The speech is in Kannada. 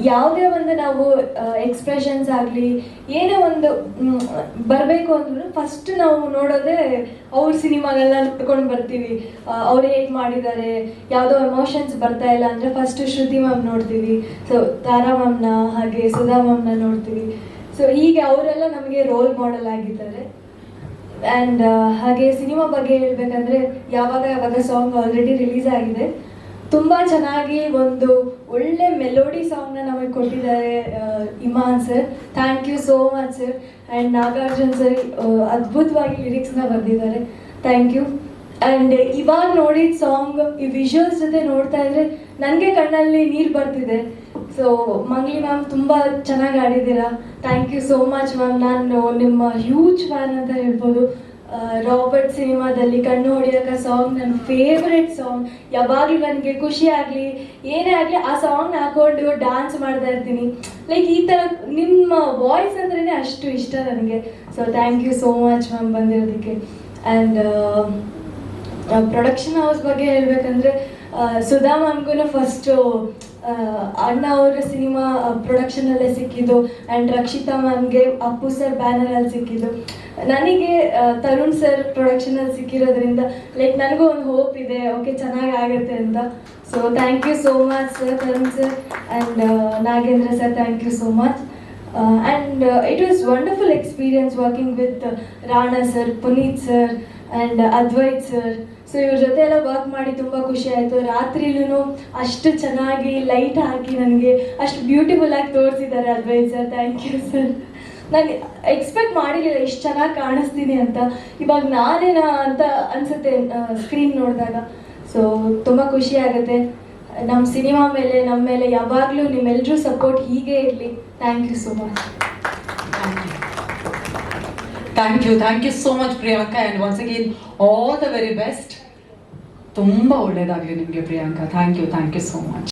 ಯಾವುದೇ ಒಂದು ನಾವು ಎಕ್ಸ್ಪ್ರೆಷನ್ಸ್ ಆಗಲಿ ಏನೇ ಒಂದು ಬರಬೇಕು ಅಂದ್ರೂ ಫಸ್ಟ್ ನಾವು ನೋಡೋದೇ ಅವ್ರ ಸಿನಿಮಾಗಳನ್ನ ನೋಡ್ಕೊಂಡು ಬರ್ತೀವಿ. ಅವ್ರು ಹೇಗೆ ಮಾಡಿದ್ದಾರೆ, ಯಾವುದೋ ಎಮೋಷನ್ಸ್ ಬರ್ತಾ ಇಲ್ಲ ಅಂದರೆ ಫಸ್ಟ್ ಶ್ರುತಿ ಮ್ಯಾಮ್ ನೋಡ್ತೀವಿ, ಸೊ ತಾರಾ ಮ್ಯಾಮ್ನ ಹಾಗೆ ಸುಧಾ ಮ್ಯಾಮ್ನ ನೋಡ್ತೀವಿ. ಸೊ ಹೀಗೆ ಅವರೆಲ್ಲ ನಮಗೆ ರೋಲ್ ಮಾಡೆಲ್ ಆಗಿದ್ದಾರೆ. ಆ್ಯಂಡ್ ಹಾಗೆ ಸಿನಿಮಾ ಬಗ್ಗೆ ಹೇಳಬೇಕಂದ್ರೆ ಯಾವಾಗ ಸಾಂಗ್ ಆಲ್ರೆಡಿ ರಿಲೀಸ್ ಆಗಿದೆ. ತುಂಬ ಚೆನ್ನಾಗಿ ಒಂದು ಒಳ್ಳೆ ಮೆಲೋಡಿ ಸಾಂಗ್ನ ನಮಗೆ ಕೊಟ್ಟಿದ್ದಾರೆ Imman sir. Thank you so much sir. And Nagarjun sir ಅದ್ಭುತವಾಗಿ ಲಿರಿಕ್ಸ್ನ ಬರೆದಿದ್ದಾರೆ. Thank you. ಆ್ಯಂಡ್ ಇವಾಗ ನೋಡಿದ ಸಾಂಗ್ ಈ ವಿಜುವಲ್ಸ್ ಜೊತೆ ನೋಡ್ತಾ ಇದ್ರೆ ನನಗೆ ಕಣ್ಣಲ್ಲಿ ನೀರು ಬರ್ತಿದೆ. ಸೊ ಮಂಗ್ಲಿ ಮ್ಯಾಮ್ ತುಂಬ ಚೆನ್ನಾಗಿ ಆಡಿದ್ದೀರಾ. Thank you so much ma'am. ನಾನು ನಿಮ್ಮ ಹ್ಯೂಜ್ ಫ್ಯಾನ್ ಅಂತ ಹೇಳ್ಬೋದು. ರಾಬರ್ಟ್ ಸಿನಿಮಾದಲ್ಲಿ ಕಣ್ಣು ಹೊಡಿಯೋಕೆ ಸಾಂಗ್ ನನ್ನ ಫೇವ್ರೆಟ್ ಸಾಂಗ್. ಯಾವಾಗಲೂ ನನಗೆ ಖುಷಿ ಆಗಲಿ ಏನೇ ಆಗಲಿ ಆ ಸಾಂಗ್ನ ಹಾಕೊಂಡು ಡ್ಯಾನ್ಸ್ ಮಾಡ್ತಾ ಇರ್ತೀನಿ. ಲೈಕ್ ಈ ಥರ ನಿಮ್ಮ ವಾಯ್ಸ್ ಅಂದ್ರೇ ಅಷ್ಟು ಇಷ್ಟ ನನಗೆ. So thank you so much ma'am ಬಂದಿರೋದಕ್ಕೆ. ಆ್ಯಂಡ್ ಪ್ರೊಡಕ್ಷನ್ ಹೌಸ್ ಬಗ್ಗೆ ಹೇಳಬೇಕಂದ್ರೆ ಸುಧಾ ಮ್ಯಾಮ್ಗೂ ಫಸ್ಟು ಅಣ್ಣ ಅವರ ಸಿನಿಮಾ ಪ್ರೊಡಕ್ಷನಲ್ಲೇ ಸಿಕ್ಕಿದ್ದು. ಆ್ಯಂಡ್ ರಕ್ಷಿತಾ ಮ್ಯಾಮ್ಗೆ ಅಪ್ಪು ಸರ್ ಬ್ಯಾನರಲ್ಲಿ ಸಿಕ್ಕಿದ್ದು. ನನಗೆ ತರುಣ್ ಸರ್ ಪ್ರೊಡಕ್ಷನಲ್ಲಿ ಸಿಕ್ಕಿರೋದ್ರಿಂದ ಲೈಕ್ ನನಗೂ ಒಂದು ಹೋಪ್ ಇದೆ, ಓಕೆ ಚೆನ್ನಾಗಿ ಆಗುತ್ತೆ ಅಂತ. So thank you so much sir, Tarun sir and Nagendra sir. Thank you so much. And it was wonderful experience working with Rana sir, Puneeth sir and Advaith sir. So ಇವ್ರ ಜೊತೆ ಎಲ್ಲ ವರ್ಕ್ ಮಾಡಿ ತುಂಬ ಖುಷಿ ಆಯಿತು. ರಾತ್ರಿಲೂ ಅಷ್ಟು ಚೆನ್ನಾಗಿ ಲೈಟ್ ಹಾಕಿ ನನಗೆ ಅಷ್ಟು ಬ್ಯೂಟಿಫುಲ್ ಆಗಿ ತೋರಿಸಿದ್ದಾರೆ Advaith sir. Thank you sir. ನಾನು ಎಕ್ಸ್ಪೆಕ್ಟ್ ಮಾಡಿರಲಿಲ್ಲ ಇಷ್ಟು ಚೆನ್ನಾಗಿ ಕಾಣಿಸ್ತೀನಿ ಅಂತ. ಇವಾಗ ನಾನೇನಾ ಅಂತ ಅನಿಸುತ್ತೆ ಸ್ಕ್ರೀನ್ ನೋಡಿದಾಗ. ಸೊ ತುಂಬ ಖುಷಿ ಆಗುತ್ತೆ. ನಮ್ಮ ಸಿನಿಮಾ ಮೇಲೆ ನಮ್ಮ ಮೇಲೆ ಯಾವಾಗಲೂ ನಿಮ್ಮೆಲ್ಲರೂ ಸಪೋರ್ಟ್ ಹೀಗೆ ಇರಲಿ. Thank you so much. Thank you so much Priyanka. And once again all the very best. ತುಂಬ ಒಳ್ಳೇದಾಗಲಿ ನಿಮಗೆ Priyanka. Thank you so much.